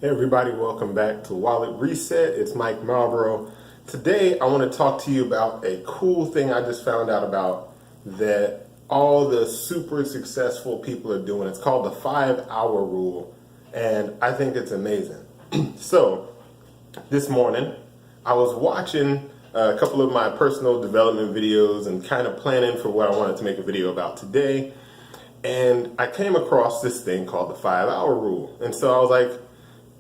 Hey everybody, welcome back to Wallet Reset. It's Mike Marlboro. Today I want to talk to you about a cool thing I just found out about that all the super successful people are doing. It's called the 5-hour rule, and I think it's amazing. So this morning I was watching a couple of my personal development videos and kind of planning for what I wanted to make a video about today, and I came across this thing called the 5-hour rule. And so I was like,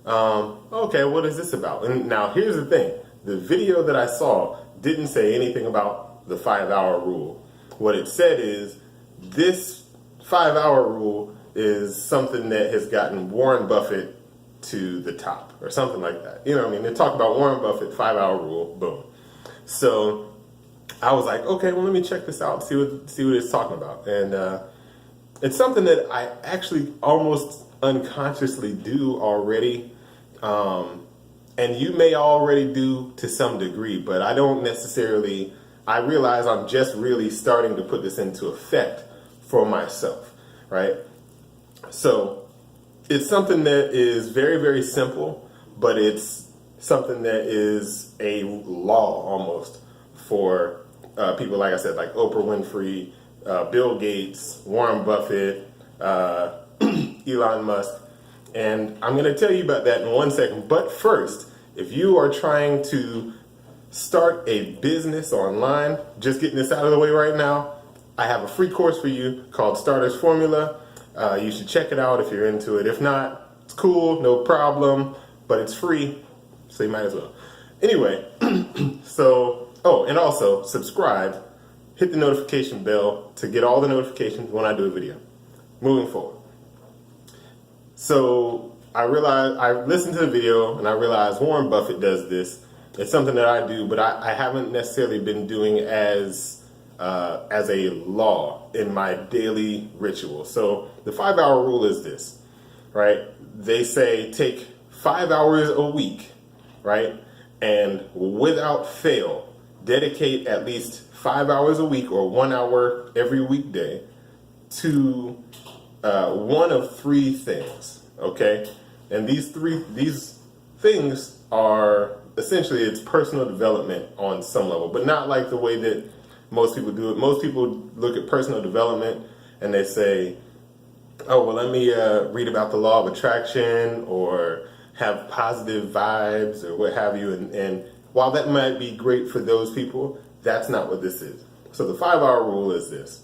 okay, what is this about? And now here's the thing. The video that I saw didn't say anything about the 5-hour rule. What it said is this 5-hour rule is something that has gotten Warren Buffett to the top or something like that. You know what I mean? They talk about Warren Buffett, 5-hour rule, boom. So I was like, okay, well, let me check this out, see what it's talking about. And it's something that I actually almost unconsciously do already. And you may already do to some degree, but I don't necessarily, I realize I'm just really starting to put this into effect for myself, right? So it's something that is very, very simple, but it's something that is a law almost for people, like I said, like Oprah Winfrey, Bill Gates, Warren Buffett, Elon Musk. And I'm going to tell you about that in 1 second. But first, if you are trying to start a business online, just getting this out of the way right now, I have a free course for you called Starter's Formula. You should check it out if you're into it. If not, it's cool, no problem, but it's free, so you might as well. Anyway, so, oh, and also subscribe, hit the notification bell to get all the notifications when I do a video, moving forward. So I listened to the video and I realized Warren Buffett does this. It's something that I do, but I haven't necessarily been doing as a law in my daily ritual. So the 5-hour rule is this, right? They say take 5 hours a week, right? And without fail, dedicate at least 5 hours a week or 1 hour every weekday to one of three things, okay? And these things are essentially, it's personal development on some level, but not like the way that most people do it. Most people look at personal development and they say, oh, well, let me read about the law of attraction or have positive vibes or what have you. And while that might be great for those people, that's not what this is. So the 5-hour rule is this.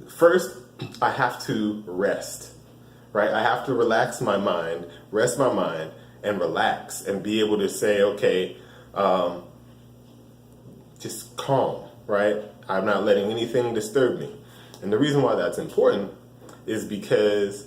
First, I have to rest, right? I have to relax my mind, rest my mind, and relax and be able to say, okay, just calm, right? I'm not letting anything disturb me. And the reason why that's important is because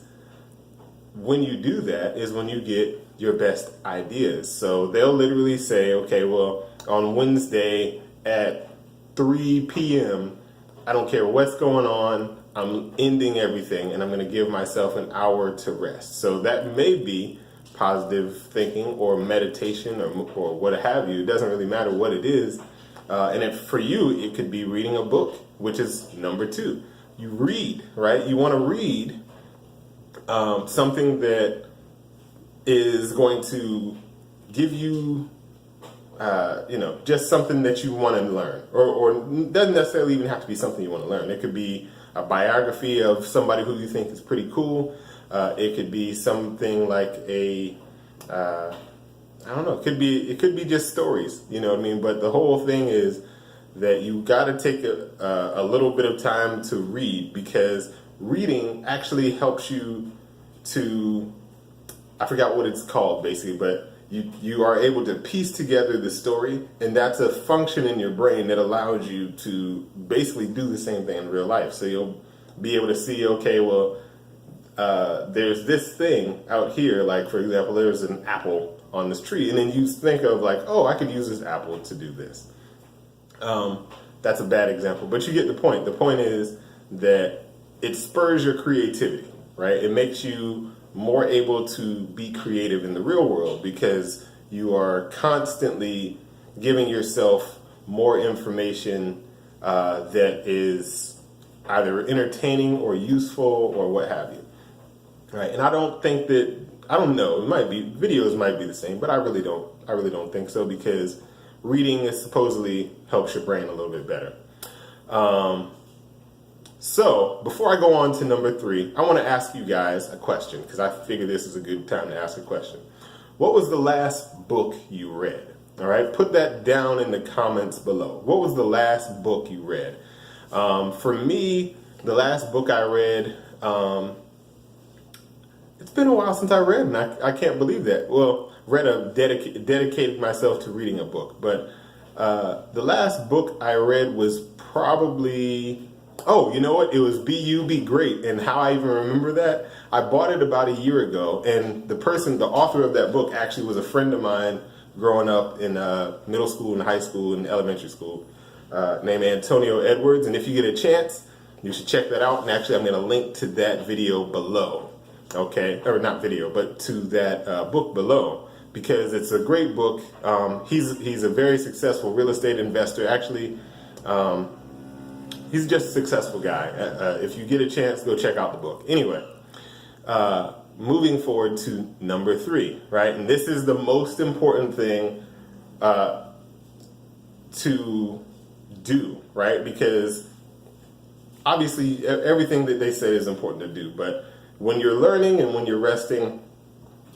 when you do that is when you get your best ideas. So they'll literally say, okay, well, on Wednesday at 3 p.m., I don't care what's going on, I'm ending everything and I'm going to give myself an hour to rest. So that may be positive thinking or meditation or what have you. It doesn't really matter what it is. And if for you, it could be reading a book, which is number 2. You read, right? You want to read something that is going to give you just something that you want to learn, or doesn't necessarily even have to be something you want to learn. It could be a biography of somebody who you think is pretty cool. It could be something like I don't know. It could be just stories. You know what I mean? But the whole thing is that you got to take a little bit of time to read, because reading actually helps you to, I forgot what it's called basically, but you are able to piece together the story, and that's a function in your brain that allows you to basically do the same thing in real life. So you'll be able to see, okay, well, there's this thing out here, like for example, there's an apple on this tree, and then you think of like, oh, I could use this apple to do this. That's a bad example, but you get the point. The point is that it spurs your creativity, right? It makes you more able to be creative in the real world because you are constantly giving yourself more information that is either entertaining or useful or what have you, right? And I don't think that I don't know. It might be, videos might be the same, but I really don't think so, because reading is supposedly helps your brain a little bit better. So before I go on to number 3, I want to ask you guys a question, because I figure this is a good time to ask a question. What was the last book you read? All right, put that down in the comments below. What was the last book you read? For me, the last book I read, it's been a while since I read, and I can't believe that. Well, dedicated myself to reading a book, but the last book I read was probably, oh, you know what? It was Be You, Be Great. And how I even remember that, I bought it about a year ago, and the author of that book actually was a friend of mine growing up in middle school and high school and elementary school, named Antonio Edwards. And if you get a chance, you should check that out. And actually, I'm going to link to that video below. Okay, or not video, but to that book below, because it's a great book. He's a very successful real estate investor. Actually, he's just a successful guy. If you get a chance, go check out the book. Anyway, moving forward to number 3, right? And this is the most important thing to do, right? Because obviously everything that they say is important to do, but when you're learning and when you're resting,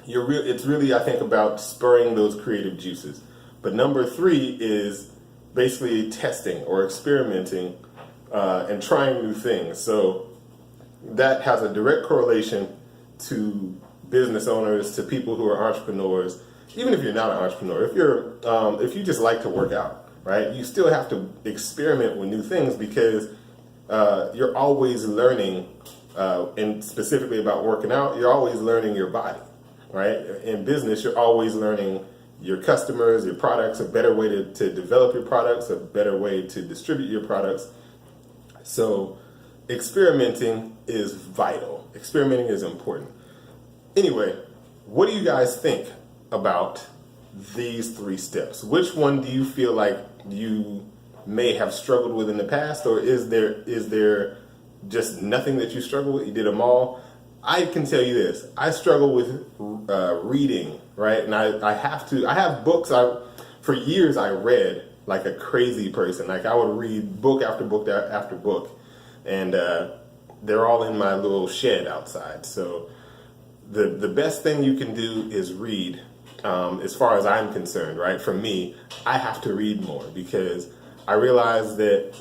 it's really, I think, about spurring those creative juices. But number 3 is basically testing or experimenting and trying new things. So that has a direct correlation to business owners, to people who are entrepreneurs. Even if you're not an entrepreneur, if you just like to work out, right? You still have to experiment with new things, because you're always learning. And specifically about working out, you're always learning your body, right? In business, you're always learning your customers, your products, a better way to develop your products, a better way to distribute your products. So experimenting is vital. Experimenting is important. Anyway, what do you guys think about these 3 steps? Which one do you feel like you may have struggled with in the past, or is there just nothing that you struggle with? You did them all. I can tell you this: I struggle with reading, right? And I have books. For years I read like a crazy person. Like, I would read book after book after book, and they're all in my little shed outside. So the best thing you can do is read. As far as I'm concerned, right? For me, I have to read more, because I realize that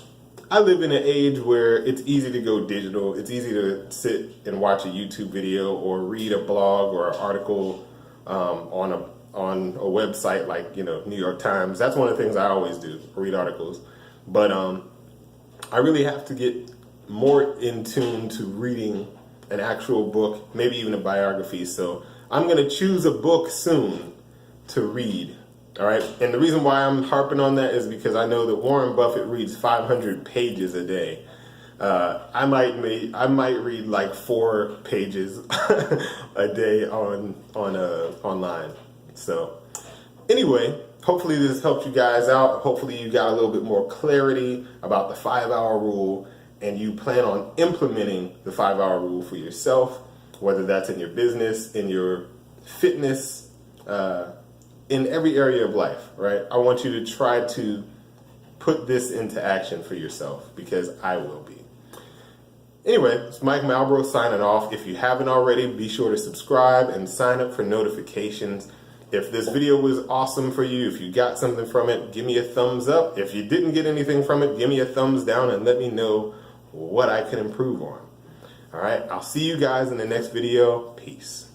I live in an age where it's easy to go digital. It's easy to sit and watch a YouTube video or read a blog or an article on a website like, New York Times. That's one of the things I always do, read articles. But I really have to get more in tune to reading an actual book, maybe even a biography. So I'm going to choose a book soon to read. All right, and the reason why I'm harping on that is because I know that Warren Buffett reads 500 pages a day. I might read like 4 pages a day online. So anyway, hopefully this helped you guys out. Hopefully you got a little bit more clarity about the 5-hour rule, and you plan on implementing the 5-hour rule for yourself, whether that's in your business, in your fitness, in every area of life, right? I want you to try to put this into action for yourself, because I will be. Anyway, it's Mike Malbrough signing off. If you haven't already, be sure to subscribe and sign up for notifications. If this video was awesome for you, if you got something from it, give me a thumbs up. If you didn't get anything from it, give me a thumbs down and let me know what I can improve on. All right, I'll see you guys in the next video. Peace.